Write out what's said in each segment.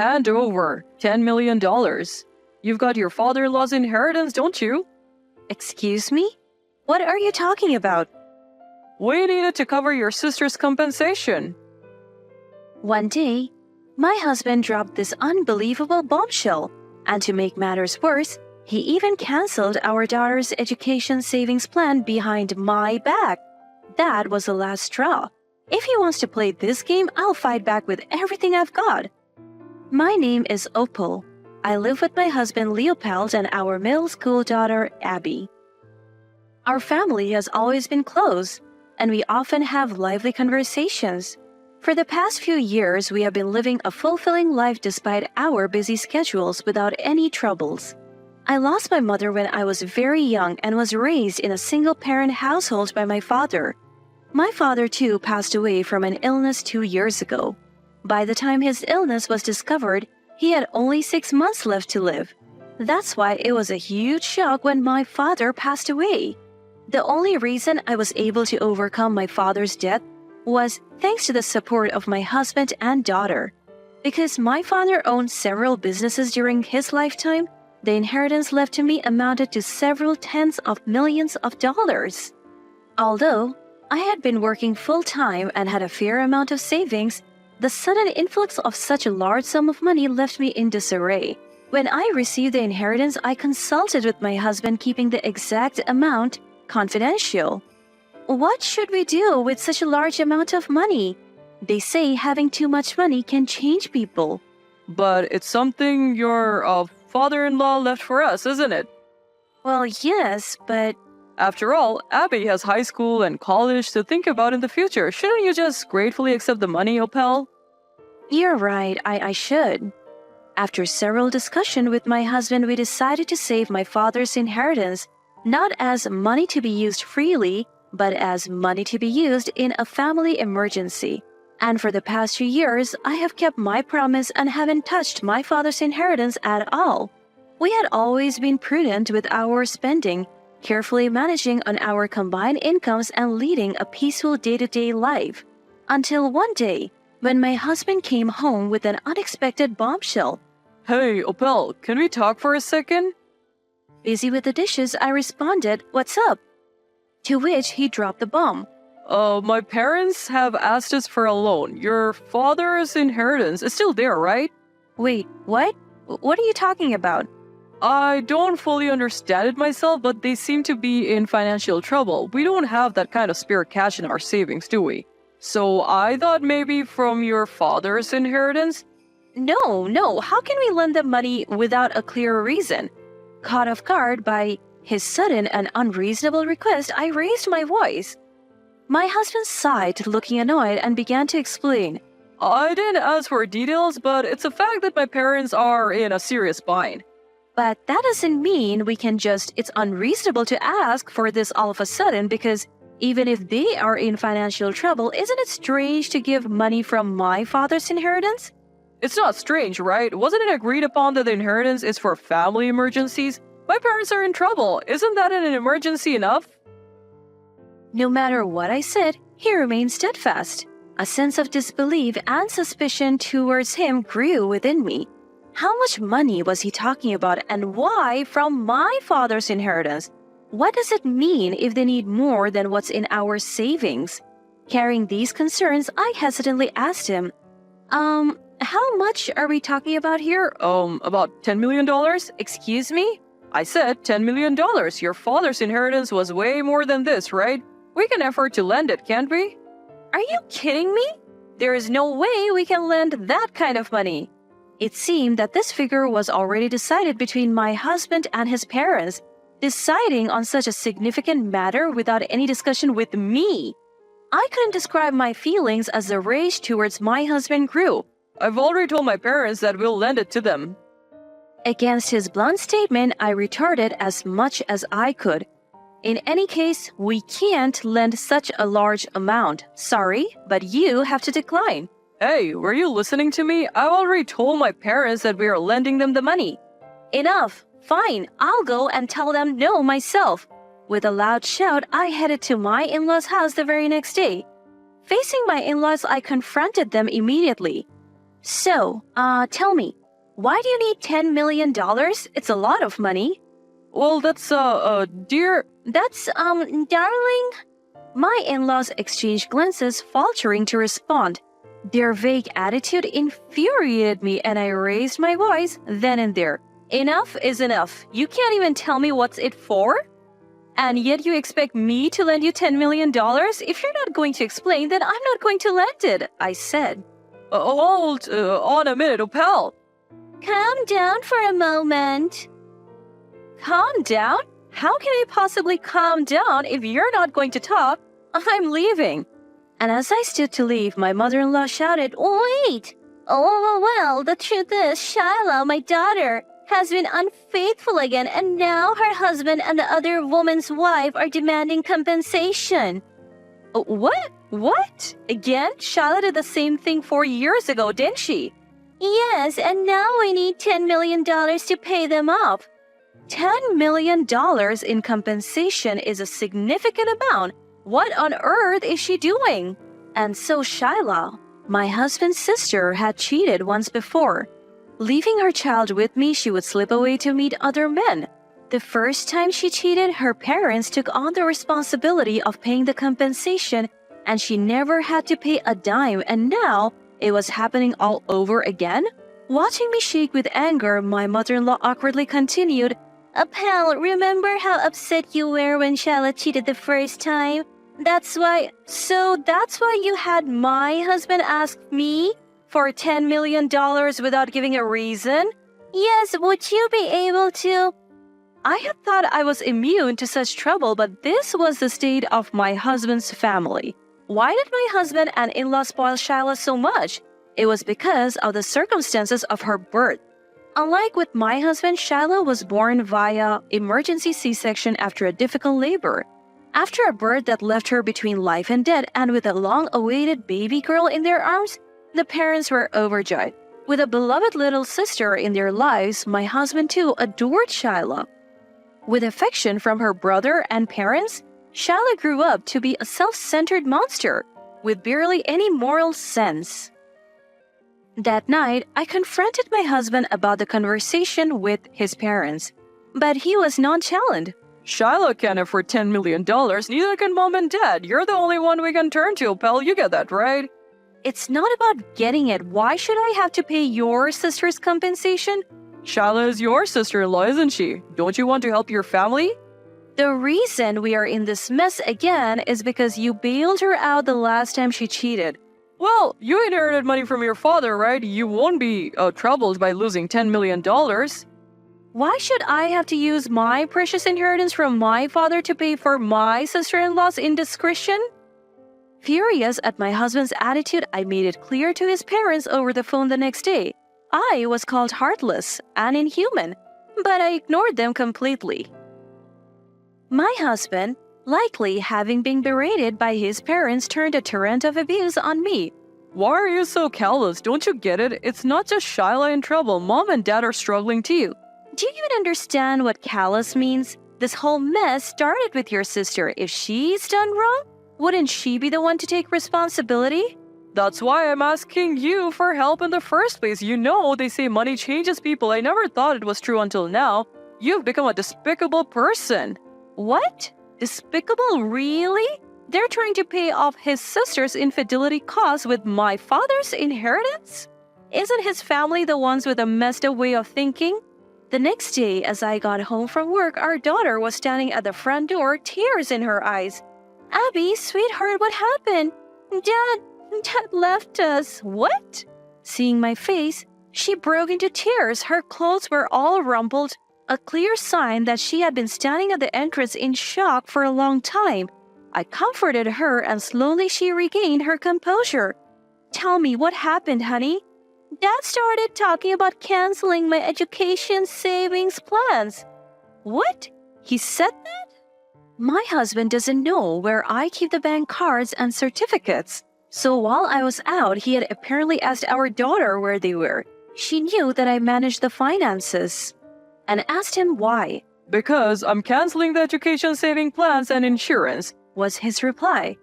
Hand over $10 million. You've got your father-in-law's inheritance, don't you? Excuse me? What are you talking about? We need it to cover your sister's compensation. One day, my husband dropped this unbelievable bombshell, and to make matters worse, he even canceled our daughter's education savings plan behind my back. That was the last straw. If he wants to play this game, I'll fight back with everything I've got. My name is Opal. I live with my husband Leopold and our middle school daughter Abby. Our family has always been close, and we often have lively conversations. For the past few years, we have been living a fulfilling life despite our busy schedules without any troubles. I lost my mother when I was very young and was raised in a single-parent household by my father. My father, too, passed away from an illness 2 years ago. By the time his illness was discovered, he had only 6 months left to live. That's why it was a huge shock when my father passed away. The only reason I was able to overcome my father's death was thanks to the support of my husband and daughter. Because my father owned several businesses during his lifetime, the inheritance left to me amounted to several tens of millions of dollars. Although I had been working full-time and had a fair amount of savings, the sudden influx of such a large sum of money left me in disarray. When I received the inheritance, I consulted with my husband, keeping the exact amount confidential. What should we do with such a large amount of money? They say having too much money can change people. But it's something your father-in-law left for us, isn't it? Well, yes, but... After all, Abby has high school and college to think about in the future. Shouldn't you just gratefully accept the money, Opal? You're right, I should. After several discussions with my husband, we decided to save my father's inheritance, not as money to be used freely, but as money to be used in a family emergency. And for the past 2 years, I have kept my promise and haven't touched my father's inheritance at all. We had always been prudent with our spending, carefully managing on our combined incomes and leading a peaceful day-to-day life. Until one day, when my husband came home with an unexpected bombshell. Hey, Opal, can we talk for a second? Busy with the dishes, I responded, "What's up?" To which he dropped the bomb. My parents have asked us for a loan. Your father's inheritance is still there, right? Wait, what? What are you talking about? I don't fully understand it myself, but they seem to be in financial trouble. We don't have that kind of spare cash in our savings, do we? So I thought maybe from your father's inheritance? No, how can we lend them money without a clear reason? Caught off guard by his sudden and unreasonable request, I raised my voice. My husband sighed, looking annoyed, and began to explain. I didn't ask for details, but it's a fact that my parents are in a serious bind. But that doesn't mean it's unreasonable to ask for this all of a sudden, because even if they are in financial trouble, isn't it strange to give money from my father's inheritance? It's not strange, right? Wasn't it agreed upon that the inheritance is for family emergencies? My parents are in trouble. Isn't that an emergency enough? No matter what I said, he remained steadfast. A sense of disbelief and suspicion towards him grew within me. How much money was he talking about, and why from my father's inheritance? What does it mean if they need more than what's in our savings? Carrying these concerns, I hesitantly asked him, how much are we talking about here? About $10 million? Excuse me? I said $10 million. Your father's inheritance was way more than this, right? We can afford to lend it, can't we? Are you kidding me? There is no way we can lend that kind of money. It seemed that this figure was already decided between my husband and his parents, deciding on such a significant matter without any discussion with me. I couldn't describe my feelings as the rage towards my husband grew. I've already told my parents that we'll lend it to them. Against his blunt statement, I retorted as much as I could. In any case, we can't lend such a large amount. Sorry, but you have to decline. Hey, were you listening to me? I've already told my parents that we are lending them the money. Enough. Fine, I'll go and tell them no myself. With a loud shout, I headed to my in-laws' house the very next day. Facing my in-laws, I confronted them immediately. So, tell me, why do you need $10 million? It's a lot of money. Well, that's, dear. That's, darling. My in-laws exchanged glances, faltering to respond. Their vague attitude infuriated me, and I raised my voice then and there. Enough is enough. You can't even tell me what's it for? And yet you expect me to lend you $10 million? If you're not going to explain, then I'm not going to lend it, I said. Hold on a minute, pal. Calm down for a moment. Calm down? How can I possibly calm down if you're not going to talk? I'm leaving. And as I stood to leave, my mother-in-law shouted, Wait! Oh, well, the truth is, Shiloh, my daughter, has been unfaithful again, and now her husband and the other woman's wife are demanding compensation. What? What? Again? Shiloh did the same thing 4 years ago, didn't she? Yes, and now we need $10 million to pay them off. $10 million in compensation is a significant amount. What on earth is she doing? And so Shiloh, my husband's sister, had cheated once before. Leaving her child with me, she would slip away to meet other men. The first time she cheated, her parents took on the responsibility of paying the compensation, and she never had to pay a dime, and now it was happening all over again? Watching me shake with anger, my mother-in-law awkwardly continued, Pal, remember how upset you were when Shiloh cheated the first time? That's why you had my husband ask me for $10 million without giving a reason? Yes, would you be able to? I had thought I was immune to such trouble, but this was the state of my husband's family. Why did my husband and in-law spoil Shiloh so much? It was because of the circumstances of her birth. Unlike with my husband, Shiloh was born via emergency C-section after a difficult labor. After a birth that left her between life and death, and with a long-awaited baby girl in their arms, the parents were overjoyed. With a beloved little sister in their lives, my husband too adored Shiloh. With affection from her brother and parents, Shiloh grew up to be a self-centered monster with barely any moral sense. That night, I confronted my husband about the conversation with his parents, but he was nonchalant. Shiloh can't afford $10 million, neither can mom and dad. You're the only one we can turn to, pal. You get that, right? It's not about getting it. Why should I have to pay your sister's compensation? Shiloh is your sister-in-law, isn't she? Don't you want to help your family? The reason we are in this mess again is because you bailed her out the last time she cheated. Well, you inherited money from your father, right? You won't be troubled by losing $10 million. Why should I have to use my precious inheritance from my father to pay for my sister-in-law's indiscretion? Furious at my husband's attitude, I made it clear to his parents over the phone the next day. I was called heartless and inhuman, but I ignored them completely. My husband, likely having been berated by his parents, turned a torrent of abuse on me. Why are you so callous? Don't you get it? It's not just Shiloh in trouble. Mom and dad are struggling too. Do you even understand what callous means? This whole mess started with your sister. If she's done wrong, wouldn't she be the one to take responsibility? That's why I'm asking you for help in the first place. You know, they say money changes people. I never thought it was true until now. You've become a despicable person. What? Despicable? Really? They're trying to pay off his sister's infidelity costs with my father's inheritance? Isn't his family the ones with a messed up way of thinking? The next day, as I got home from work, our daughter was standing at the front door, tears in her eyes. Abby, sweetheart, what happened? Dad left us. What? Seeing my face, she broke into tears. Her clothes were all rumpled, a clear sign that she had been standing at the entrance in shock for a long time. I comforted her, and slowly she regained her composure. Tell me, what happened, honey? Dad started talking about canceling my education savings plans. What? He said that? My husband doesn't know where I keep the bank cards and certificates. So while I was out, he had apparently asked our daughter where they were. She knew that I managed the finances and asked him why. Because I'm canceling the education saving plans and insurance, was his reply.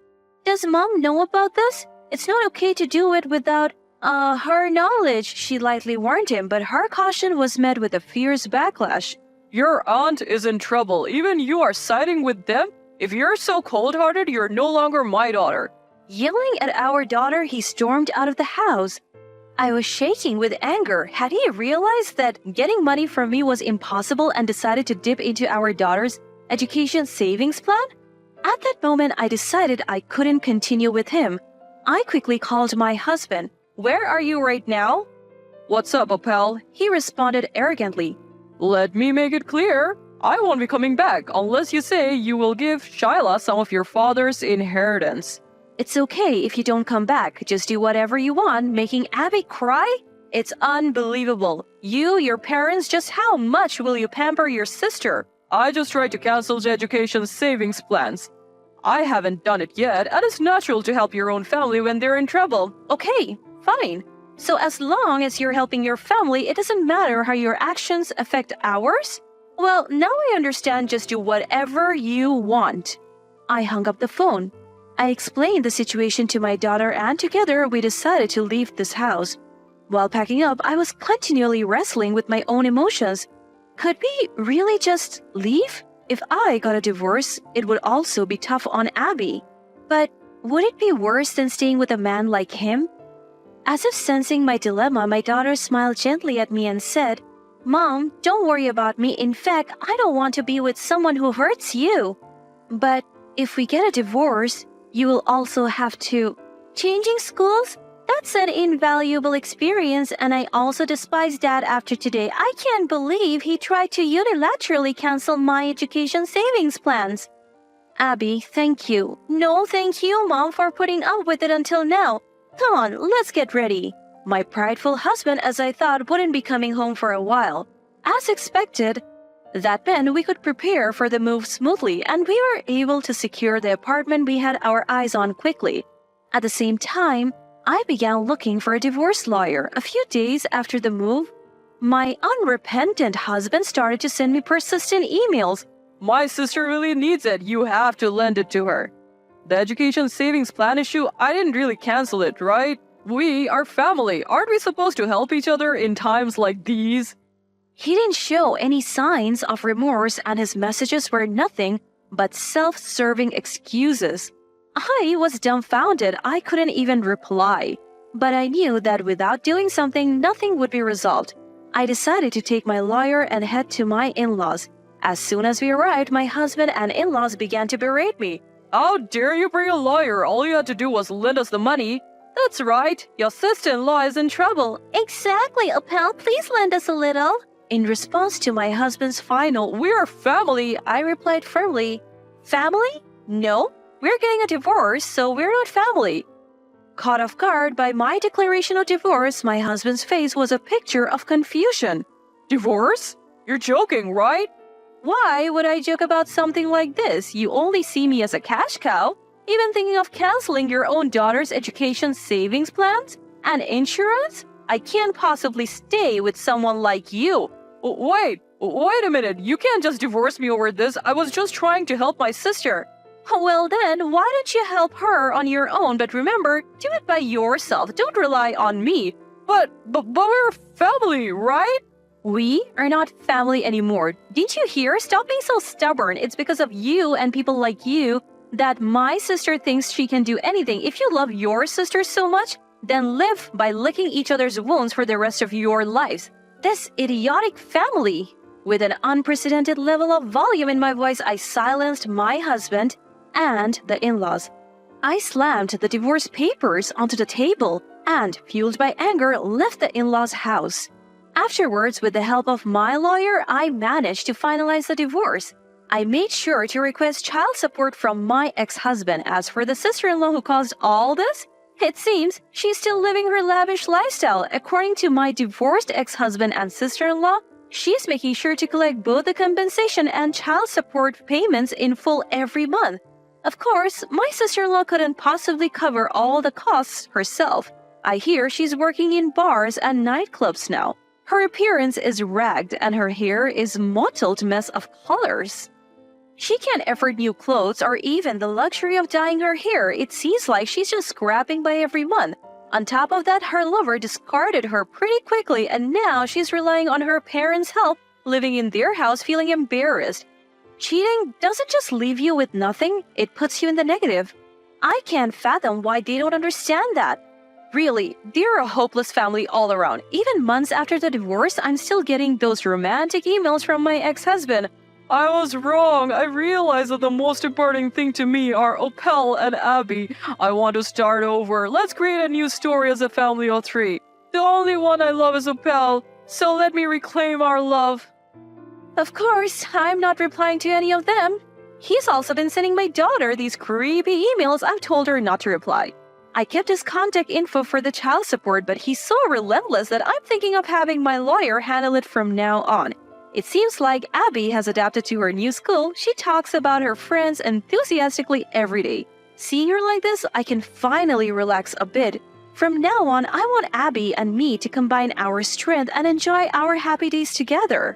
Does mom know about this? It's not okay to do it without... Her knowledge, she lightly warned him, but her caution was met with a fierce backlash. Your aunt is in trouble. Even you are siding with them? If you're so cold-hearted, you're no longer my daughter. Yelling at our daughter, he stormed out of the house. I was shaking with anger. Had he realized that getting money from me was impossible and decided to dip into our daughter's education savings plan? At that moment, I decided I couldn't continue with him. I quickly called my husband. Where are you right now? What's up, Apel? He responded arrogantly. Let me make it clear. I won't be coming back unless you say you will give Shyla some of your father's inheritance. It's okay if you don't come back. Just do whatever you want, making Abby cry? It's unbelievable. You, your parents, just how much will you pamper your sister? I just tried to cancel the education savings plans. I haven't done it yet, and it's natural to help your own family when they're in trouble. Okay, fine. So as long as you're helping your family, it doesn't matter how your actions affect ours? Well, now I understand. Just do whatever you want. I hung up the phone. I explained the situation to my daughter, and together we decided to leave this house. While packing up, I was continually wrestling with my own emotions. Could we really just leave? If I got a divorce, it would also be tough on Abby. But would it be worse than staying with a man like him? As if sensing my dilemma, my daughter smiled gently at me and said, Mom, don't worry about me. In fact, I don't want to be with someone who hurts you. But if we get a divorce, you will also have to. Changing schools? That's an invaluable experience, and I also despise Dad after today. I can't believe he tried to unilaterally cancel my education savings plans. Abby, thank you. No, thank you, Mom, for putting up with it until now. Come on, let's get ready. My prideful husband, as I thought, wouldn't be coming home for a while. As expected, that meant we could prepare for the move smoothly, and we were able to secure the apartment we had our eyes on quickly. At the same time, I began looking for a divorce lawyer. A few days after the move, my unrepentant husband started to send me persistent emails. My sister really needs it. You have to lend it to her. The education savings plan issue, I didn't really cancel it, right? We are family. Aren't we supposed to help each other in times like these? He didn't show any signs of remorse, and his messages were nothing but self-serving excuses. I was dumbfounded. I couldn't even reply. But I knew that without doing something, nothing would be resolved. I decided to take my lawyer and head to my in-laws. As soon as we arrived, my husband and in-laws began to berate me. How dare you bring a lawyer? All you had to do was lend us the money. That's right. Your sister-in-law is in trouble. Exactly, Apel. Please lend us a little. In response to my husband's final, We're family, I replied firmly, Family? No. We're getting a divorce, so we're not family. Caught off guard by my declaration of divorce, my husband's face was a picture of confusion. Divorce? You're joking, right? Why would I joke about something like this? You only see me as a cash cow. Even thinking of canceling your own daughter's education savings plans and insurance? I can't possibly stay with someone like you. Wait a minute. You can't just divorce me over this. I was just trying to help my sister. Well then, why don't you help her on your own? But remember, do it by yourself. Don't rely on me. But we're family, right? We are not family anymore. Didn't you hear? Stop being so stubborn. It's because of you and people like you that my sister thinks she can do anything. If you love your sister so much, then live by licking each other's wounds for the rest of your lives. This idiotic family. With an unprecedented level of volume in my voice, I silenced my husband and the in-laws. I slammed the divorce papers onto the table and, fueled by anger, left the in-laws' house. Afterwards, with the help of my lawyer, I managed to finalize the divorce. I made sure to request child support from my ex-husband. As for the sister-in-law who caused all this, it seems she's still living her lavish lifestyle. According to my divorced ex-husband and sister-in-law, she's making sure to collect both the compensation and child support payments in full every month. Of course, my sister-in-law couldn't possibly cover all the costs herself. I hear she's working in bars and nightclubs now. Her appearance is ragged and her hair is mottled mess of colors. She can't afford new clothes or even the luxury of dyeing her hair. It seems like she's just scrapping by every month. On top of that, her lover discarded her pretty quickly, and now she's relying on her parents' help, living in their house feeling embarrassed. Cheating doesn't just leave you with nothing, it puts you in the negative. I can't fathom why they don't understand that. Really, they're a hopeless family all around. Even months after the divorce, I'm still getting those romantic emails from my ex-husband. I was wrong. I realized that the most important thing to me are Opel and Abby. I want to start over. Let's create a new story as a family of three. The only one I love is Opel, so let me reclaim our love. Of course, I'm not replying to any of them. He's also been sending my daughter these creepy emails. I've told her not to reply. I kept his contact info for the child support, but he's so relentless that I'm thinking of having my lawyer handle it from now on. It seems like Abby has adapted to her new school. She talks about her friends enthusiastically every day. Seeing her like this, I can finally relax a bit. From now on, I want Abby and me to combine our strength and enjoy our happy days together.